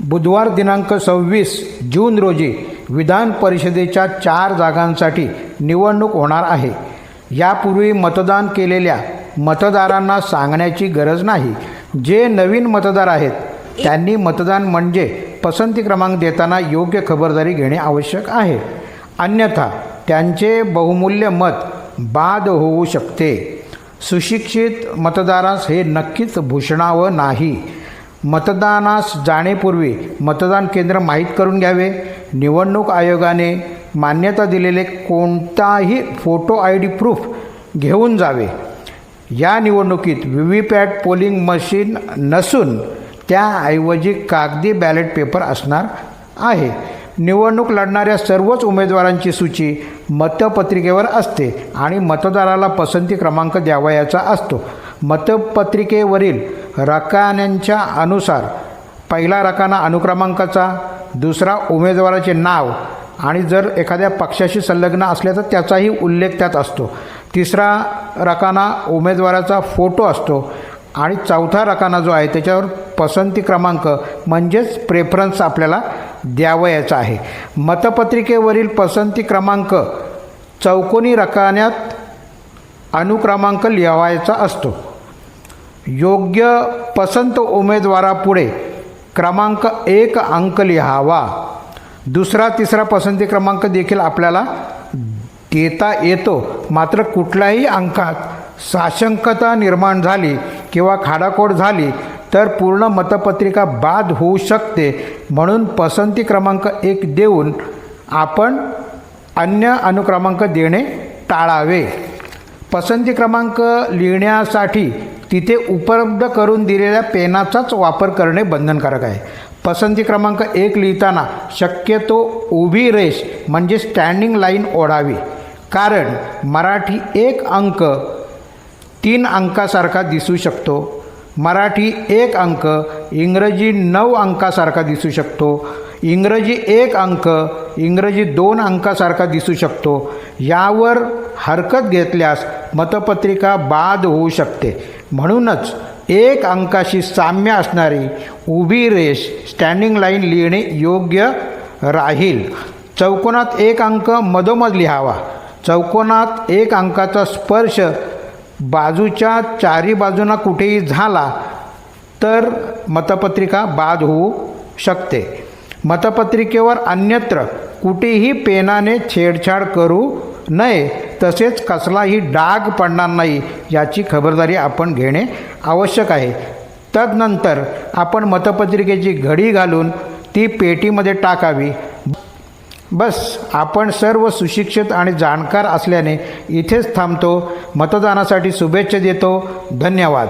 बुधवार दिनांक 26 जून रोजी विधान परिषदेच्या 4 जागांसाठी निवडणूक होणार आहे. यापूर्वी मतदान केलेल्या मतदारांना सांगण्याची गरज नाही. जे नवीन मतदार आहेत त्यांनी मतदान म्हणजे पसंती क्रमांक देताना योग्य खबरदारी घेणे आवश्यक आहे. अन्यथा त्यांचे बहुमूल्य मत बाद होऊ शकते. सुशिक्षित मतदारास हे नक्कीच भूषणावं नाही. मतदानास जाण्यापूर्वी मतदान केंद्र माहीत करून घ्यावे. निवडणूक आयोगाने मान्यता दिलेले कोणताही फोटो ID प्रूफ घेऊन जावे. या निवडणुकीत VVPAT पोलिंग मशीन नसून त्याऐवजी कागदी बॅलेट पेपर असणार आहे. निवडणूक लढणाऱ्या सर्वच उमेदवारांची सूची मतपत्रिकेवर असते आणि मतदाराला पसंती क्रमांक द्यावयाचा असतो. मतपत्रिकेवरील रकान्यांच्या अनुसार पहिला रकाना अनुक्रमांकाचा, दुसरा उमेदवाराचे नाव आणि जर एखाद्या पक्षाशी संलग्न असल्या तर त्याचाही उल्लेख त्यात असतो. तिसरा रकाना उमेदवाराचा फोटो असतो आणि चौथा रकाना जो आहे त्याच्यावर पसंती क्रमांक म्हणजेच प्रेफरन्स आपल्याला द्यावयाचा आहे. मतपत्रिकेवरील पसंती क्रमांक चौकोनी रकान्यात अनुक्रमांक लिहावायचा असतो. योग्य पसंत उमेदवारापुढे क्रमांक 1 अंक लिहावा. दुसरा तिसरा पसंती क्रमांक देखील आपल्याला देता येतो. मात्र कुठल्याही अंकात साशंकता निर्माण झाली किंवा खाडाखोड झाली तर पूर्ण मतपत्रिका बाद होऊ शकते. म्हणून पसंती क्रमांक 1 देऊन आपण अन्य अनुक्रमांक देणे टाळावे. पसंती क्रमांक लिहिण्यासाठी तिथे उपलब्ध करून दिलेल्या पेनाचाच वापर करणे बंधनकारक आहे. पसंती क्रमांक 1 लिहिताना शक्यतो उभी रेष म्हणजे स्टँडिंग लाईन ओढावी. कारण मराठी 1 अंक 3 अंकासारखा दिसू शकतो. मराठी 1 अंक इंग्रजी 9 अंकासारखा दिसू शकतो. इंग्रजी 1 अंक इंग्रजी 2 अंकासारखा दिसू शकतो. यावर हरकत घेतल्यास मतपत्रिका बाद होऊ शकते. म्हणूनच 1 अंकाशी साम्य असणारी उभी रेष स्टँडिंग लाईन लिहिणे योग्य राहील. चौकोनात 1 अंक मधोमध लिहावा. चौकोनात 1 अंकाचा स्पर्श बाजूच्या चारी बाजूंना कुठेही झाला तर मतपत्रिका बाद होऊ शकते. मतपत्रिकेवर अन्यत्र कुठेही पेनाने छेडछाड करू नये. तसेच कसलाही डाग पडणार नाही याची खबरदारी आपण घेणे आवश्यक आहे. तदनंतर आपण मतपत्रिकेची घडी घालून ती पेटीमध्ये टाकावी. बस, आपण सर्व सुशिक्षित आणि जाणकार असल्याने इथेच थांबतो. मतदानासाठी शुभेच्छा देतो. धन्यवाद.